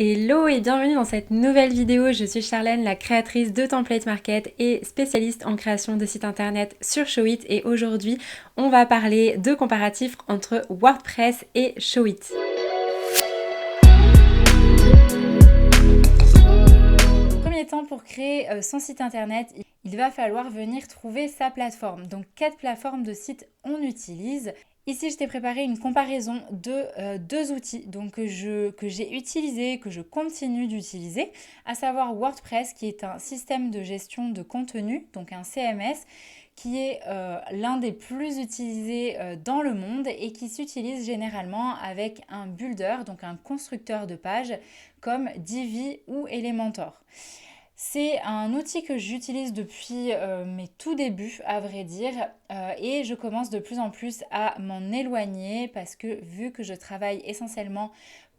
Hello et bienvenue dans cette nouvelle vidéo. Je suis Charlène, la créatrice de Template Market et spécialiste en création de sites internet sur Showit. Et aujourd'hui, on va parler de comparatifs entre WordPress et Showit. Premier temps, pour créer son site internet, il va falloir venir trouver sa plateforme. Donc, quelle plateforme de site on utilise? Ici, je t'ai préparé une comparaison de deux outils que j'ai utilisés, que je continue d'utiliser, à savoir WordPress, qui est un système de gestion de contenu, donc un CMS, qui est l'un des plus utilisés dans le monde et qui s'utilise généralement avec un builder, donc un constructeur de pages, comme Divi ou Elementor. C'est un outil que j'utilise depuis mes tout débuts, à vrai dire, et je commence de plus en plus à m'en éloigner parce que vu que je travaille essentiellement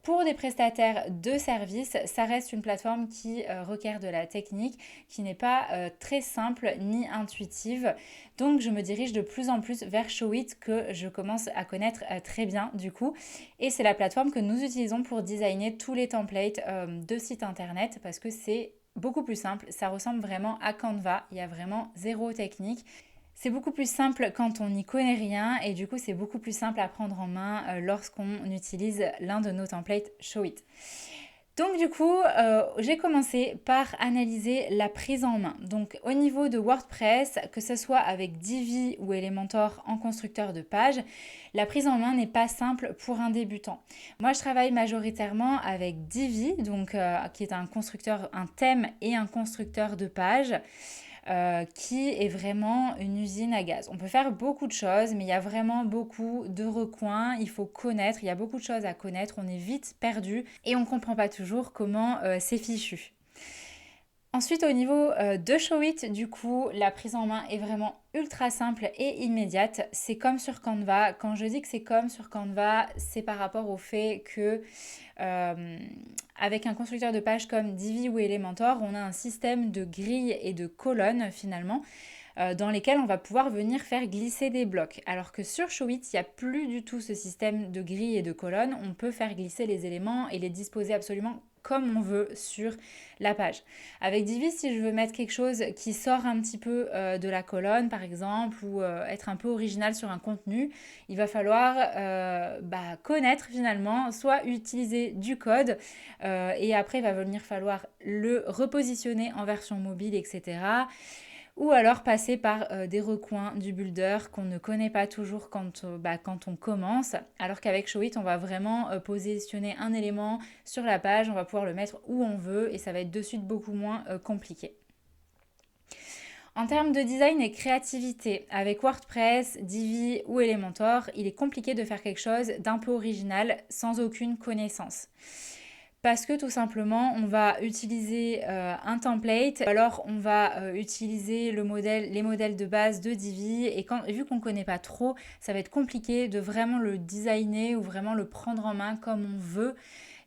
pour des prestataires de services, ça reste une plateforme qui requiert de la technique, qui n'est pas très simple ni intuitive. Donc je me dirige de plus en plus vers Showit que je commence à connaître très bien du coup. Et c'est la plateforme que nous utilisons pour designer tous les templates de sites internet parce que c'est beaucoup plus simple, ça ressemble vraiment à Canva, il y a vraiment zéro technique. C'est beaucoup plus simple quand on n'y connaît rien et du coup c'est beaucoup plus simple à prendre en main lorsqu'on utilise l'un de nos templates Showit. Donc du coup, j'ai commencé par analyser la prise en main. Donc au niveau de WordPress, que ce soit avec Divi ou Elementor en constructeur de page, la prise en main n'est pas simple pour un débutant. Moi, je travaille majoritairement avec Divi, qui est un constructeur, un thème et un constructeur de page. Qui est vraiment une usine à gaz. On peut faire beaucoup de choses, mais il y a vraiment beaucoup de recoins, il faut connaître, il y a beaucoup de choses à connaître, on est vite perdu et on ne comprend pas toujours comment c'est fichu. Ensuite, au niveau de Showit, du coup, la prise en main est vraiment ultra simple et immédiate. C'est comme sur Canva. Quand je dis que c'est comme sur Canva, c'est par rapport au fait que avec un constructeur de page comme Divi ou Elementor, on a un système de grilles et de colonnes finalement dans lesquelles on va pouvoir venir faire glisser des blocs. Alors que sur Showit, il n'y a plus du tout ce système de grilles et de colonnes. On peut faire glisser les éléments et les disposer absolument comme on veut sur la page. Avec Divi, si je veux mettre quelque chose qui sort un petit peu de la colonne, par exemple, ou être un peu original sur un contenu, il va falloir connaître finalement, soit utiliser du code, et après il va venir falloir le repositionner en version mobile, etc. Ou alors passer par des recoins du builder qu'on ne connaît pas toujours quand on commence. Alors qu'avec Showit, on va vraiment positionner un élément sur la page, on va pouvoir le mettre où on veut et ça va être de suite beaucoup moins compliqué. En termes de design et créativité, avec WordPress, Divi ou Elementor, il est compliqué de faire quelque chose d'un peu original sans aucune connaissance. Parce que tout simplement, on va utiliser un template, alors on va utiliser les modèles de base de Divi, et vu qu'on ne connaît pas trop, ça va être compliqué de vraiment le designer ou vraiment le prendre en main comme on veut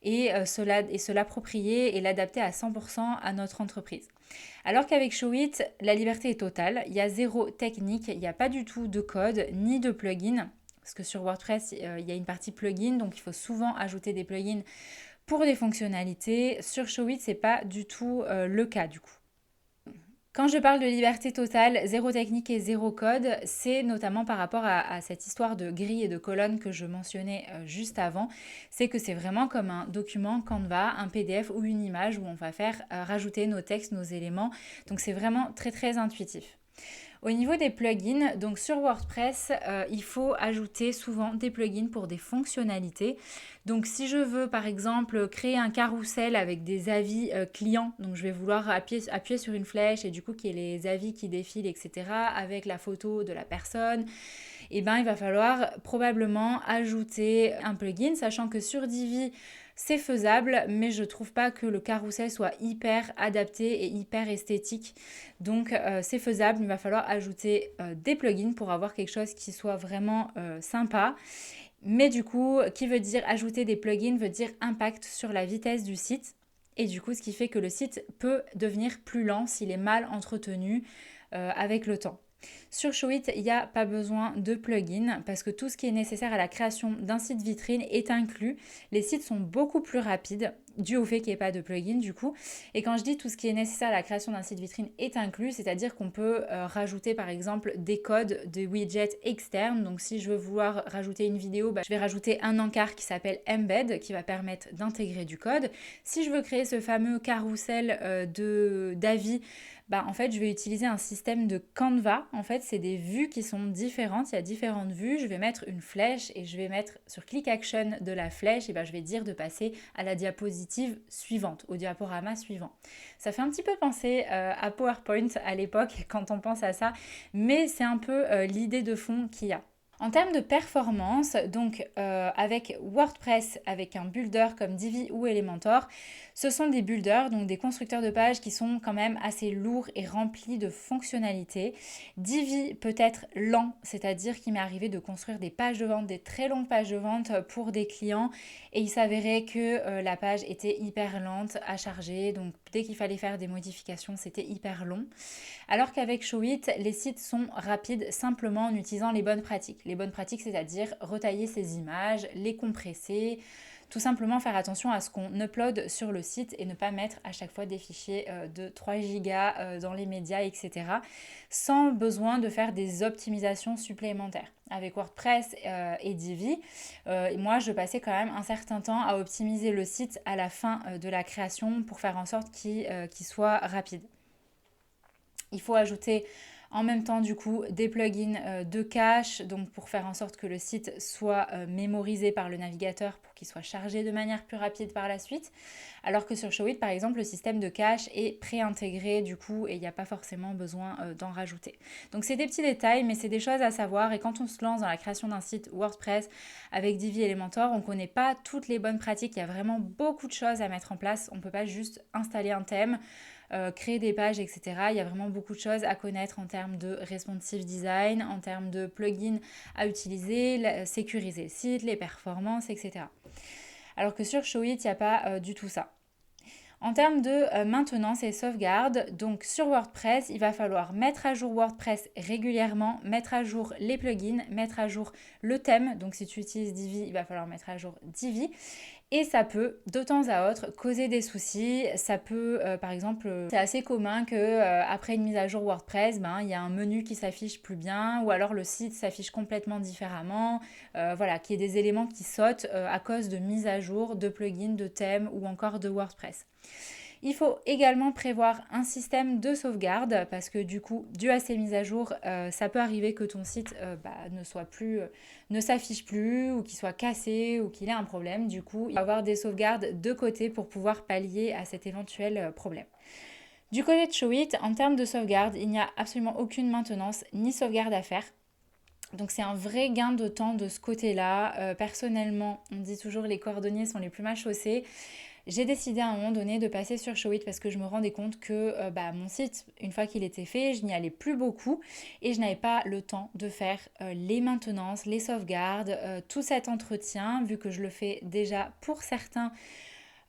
et se l'approprier et l'adapter à 100% à notre entreprise. Alors qu'avec Showit, la liberté est totale, il y a zéro technique, il n'y a pas du tout de code ni de plugin. Parce que sur WordPress, il y a une partie plugin, donc il faut souvent ajouter des plugins pour des fonctionnalités. Sur Showit, c'est pas du tout le cas du coup. Quand je parle de liberté totale, zéro technique et zéro code, c'est notamment par rapport à cette histoire de grille et de colonne que je mentionnais juste avant. C'est que c'est vraiment comme un document Canva, un PDF ou une image où on va faire rajouter nos textes, nos éléments. Donc c'est vraiment très très intuitif. Au niveau des plugins, donc sur WordPress, il faut ajouter souvent des plugins pour des fonctionnalités. Donc si je veux par exemple créer un carrousel avec des avis clients, donc je vais vouloir appuyer sur une flèche et du coup qu'il y ait les avis qui défilent, etc. avec la photo de la personne, il va falloir probablement ajouter un plugin, sachant que sur Divi, c'est faisable, mais je trouve pas que le carrousel soit hyper adapté et hyper esthétique. Donc c'est faisable, il va falloir ajouter des plugins pour avoir quelque chose qui soit vraiment sympa. Mais du coup, qui veut dire ajouter des plugins veut dire impact sur la vitesse du site. Et du coup, ce qui fait que le site peut devenir plus lent s'il est mal entretenu avec le temps. Sur Showit, il n'y a pas besoin de plugin parce que tout ce qui est nécessaire à la création d'un site vitrine est inclus. Les sites sont beaucoup plus rapides dû au fait qu'il n'y ait pas de plugin du coup. Et quand je dis tout ce qui est nécessaire à la création d'un site vitrine est inclus, c'est-à-dire qu'on peut rajouter par exemple des codes de widgets externes. Donc si je veux vouloir rajouter une vidéo, je vais rajouter un encart qui s'appelle Embed qui va permettre d'intégrer du code. Si je veux créer ce fameux carrousel d'avis, en fait, je vais utiliser un système de Canva. En fait, c'est des vues qui sont différentes. Il y a différentes vues. Je vais mettre une flèche et je vais mettre sur Click Action de la flèche, et je vais dire de passer à la diapositive suivante, au diaporama suivant. Ça fait un petit peu penser à PowerPoint à l'époque quand on pense à ça, mais c'est un peu l'idée de fond qu'il y a. En termes de performance, donc avec WordPress, avec un builder comme Divi ou Elementor, ce sont des builders, donc des constructeurs de pages qui sont quand même assez lourds et remplis de fonctionnalités. Divi peut être lent, c'est-à-dire qu'il m'est arrivé de construire des pages de vente, des très longues pages de vente pour des clients, et il s'avérait que la page était hyper lente à charger, donc dès qu'il fallait faire des modifications, c'était hyper long. Alors qu'avec Showit, les sites sont rapides simplement en utilisant les bonnes pratiques. Les bonnes pratiques, c'est-à-dire retailler ces images, les compresser, tout simplement faire attention à ce qu'on upload sur le site et ne pas mettre à chaque fois des fichiers de 3 gigas dans les médias, etc. sans besoin de faire des optimisations supplémentaires. Avec WordPress et Divi, moi je passais quand même un certain temps à optimiser le site à la fin de la création pour faire en sorte qu'il soit rapide. Il faut ajouter en même temps du coup des plugins de cache, donc pour faire en sorte que le site soit mémorisé par le navigateur pour qu'il soit chargé de manière plus rapide par la suite. Alors que sur Showit par exemple, le système de cache est pré-intégré du coup et il n'y a pas forcément besoin d'en rajouter. Donc c'est des petits détails mais c'est des choses à savoir, et quand on se lance dans la création d'un site WordPress avec Divi et Elementor, on ne connaît pas toutes les bonnes pratiques, il y a vraiment beaucoup de choses à mettre en place, on ne peut pas juste installer un thème, créer des pages, etc. Il y a vraiment beaucoup de choses à connaître en termes de responsive design, en termes de plugins à utiliser, sécuriser le site, les performances, etc. Alors que sur Showit, il n'y a pas du tout ça. En termes de maintenance et sauvegarde, donc sur WordPress, il va falloir mettre à jour WordPress régulièrement, mettre à jour les plugins, mettre à jour le thème. Donc si tu utilises Divi, il va falloir mettre à jour Divi. Et ça peut, de temps à autre, causer des soucis. Ça peut, par exemple, c'est assez commun qu'après une mise à jour WordPress, il y a un menu qui s'affiche plus bien, ou alors le site s'affiche complètement différemment. Voilà, qu'il y ait des éléments qui sautent à cause de mise à jour de plugins, de thèmes ou encore de WordPress. Il faut également prévoir un système de sauvegarde parce que du coup, dû à ces mises à jour, ça peut arriver que ton site ne s'affiche plus, ou qu'il soit cassé, ou qu'il ait un problème. Du coup, il faut avoir des sauvegardes de côté pour pouvoir pallier à cet éventuel problème. Du côté de Showit, en termes de sauvegarde, il n'y a absolument aucune maintenance ni sauvegarde à faire. Donc c'est un vrai gain de temps de ce côté-là. Personnellement, on dit toujours les cordonniers sont les plus mal chaussés. J'ai décidé à un moment donné de passer sur Showit parce que je me rendais compte que mon site, une fois qu'il était fait, je n'y allais plus beaucoup et je n'avais pas le temps de faire les maintenances, les sauvegardes, tout cet entretien, vu que je le fais déjà pour certains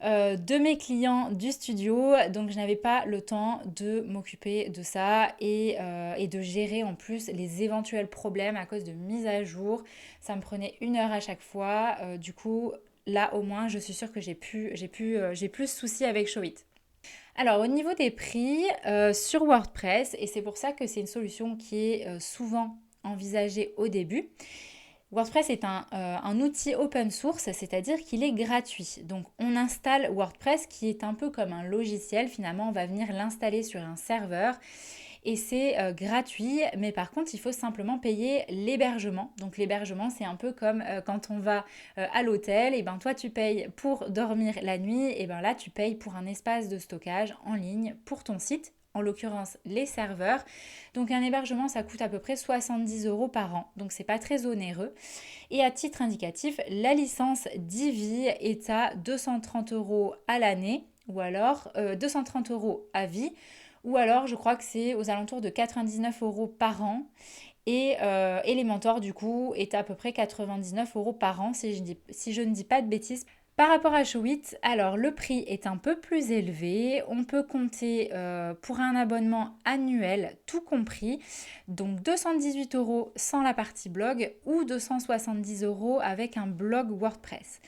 de mes clients du studio. Donc je n'avais pas le temps de m'occuper de ça et de gérer en plus les éventuels problèmes à cause de mise à jour. Ça me prenait 1 heure à chaque fois. Du coup, là au moins je suis sûre que j'ai plus de soucis avec Showit. Alors au niveau des prix sur WordPress, et c'est pour ça que c'est une solution qui est souvent envisagée au début, WordPress est un outil open source, c'est-à-dire qu'il est gratuit. Donc on installe WordPress qui est un peu comme un logiciel, finalement on va venir l'installer sur un serveur. Et c'est gratuit, mais par contre, il faut simplement payer l'hébergement. Donc l'hébergement, c'est un peu comme quand on va à l'hôtel, et toi tu payes pour dormir la nuit, et là tu payes pour un espace de stockage en ligne pour ton site, en l'occurrence les serveurs. Donc un hébergement, ça coûte à peu près 70 € par an, donc c'est pas très onéreux. Et à titre indicatif, la licence Divi est à 230 € à l'année, ou alors 230 € à vie, ou alors je crois que c'est aux alentours de 99 € par an. Et Elementor du coup est à peu près 99 € par an si je ne dis pas de bêtises. Par rapport à Showit, alors le prix est un peu plus élevé. On peut compter pour un abonnement annuel tout compris, donc 218 € sans la partie blog ou 270 € avec un blog WordPress.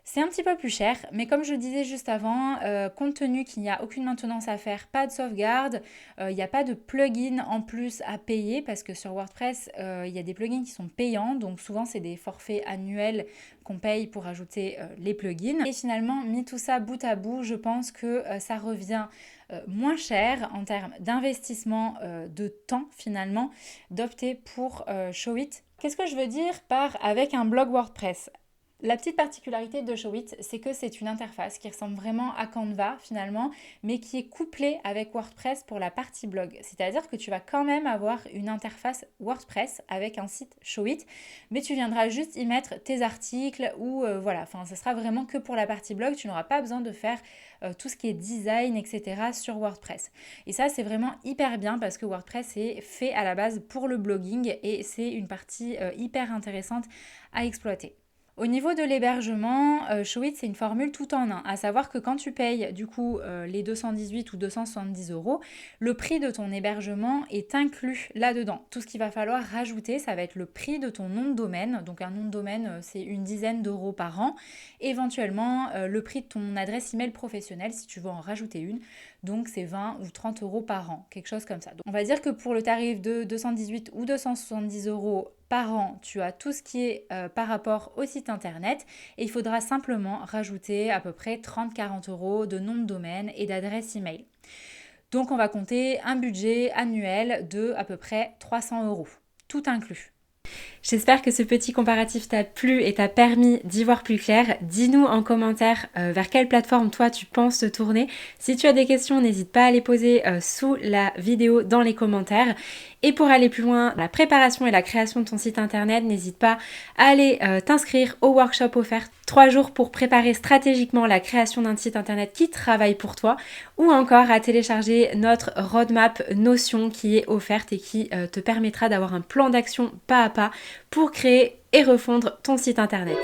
C'est un petit peu plus cher, mais comme je le disais juste avant, compte tenu qu'il n'y a aucune maintenance à faire, pas de sauvegarde, il n'y a pas de plugin en plus à payer parce que sur WordPress, il y a des plugins qui sont payants, donc souvent c'est des forfaits annuels qu'on paye pour ajouter les plugins. Et finalement, mis tout ça bout à bout, je pense que ça revient moins cher en termes d'investissement de temps finalement d'opter pour Showit. Qu'est-ce que je veux dire par avec un blog WordPress? La petite particularité de Showit, c'est que c'est une interface qui ressemble vraiment à Canva finalement, mais qui est couplée avec WordPress pour la partie blog. C'est-à-dire que tu vas quand même avoir une interface WordPress avec un site Showit, mais tu viendras juste y mettre tes articles ou voilà, enfin ce sera vraiment que pour la partie blog, tu n'auras pas besoin de faire tout ce qui est design, etc. sur WordPress. Et ça, c'est vraiment hyper bien parce que WordPress est fait à la base pour le blogging et c'est une partie hyper intéressante à exploiter. Au niveau de l'hébergement, Showit, c'est une formule tout en un, à savoir que quand tu payes du coup les 218 ou 270 €, le prix de ton hébergement est inclus là-dedans. Tout ce qu'il va falloir rajouter, ça va être le prix de ton nom de domaine. Donc un nom de domaine, c'est une dizaine d'euros par an. Éventuellement, le prix de ton adresse email professionnelle, si tu veux en rajouter une. Donc c'est 20 ou 30 € par an, quelque chose comme ça. Donc, on va dire que pour le tarif de 218 ou 270 € par an, tu as tout ce qui est par rapport au site internet et il faudra simplement rajouter à peu près 30-40 € de nom de domaine et d'adresse email. Donc on va compter un budget annuel de à peu près 300 €, tout inclus. J'espère que ce petit comparatif t'a plu et t'a permis d'y voir plus clair. Dis-nous en commentaire vers quelle plateforme toi tu penses te tourner. Si tu as des questions, n'hésite pas à les poser sous la vidéo dans les commentaires. Et pour aller plus loin, la préparation et la création de ton site internet, n'hésite pas à aller t'inscrire au workshop offert 3 jours pour préparer stratégiquement la création d'un site internet qui travaille pour toi, ou encore à télécharger notre roadmap Notion qui est offerte et qui te permettra d'avoir un plan d'action pas à pas pour créer et refondre ton site internet.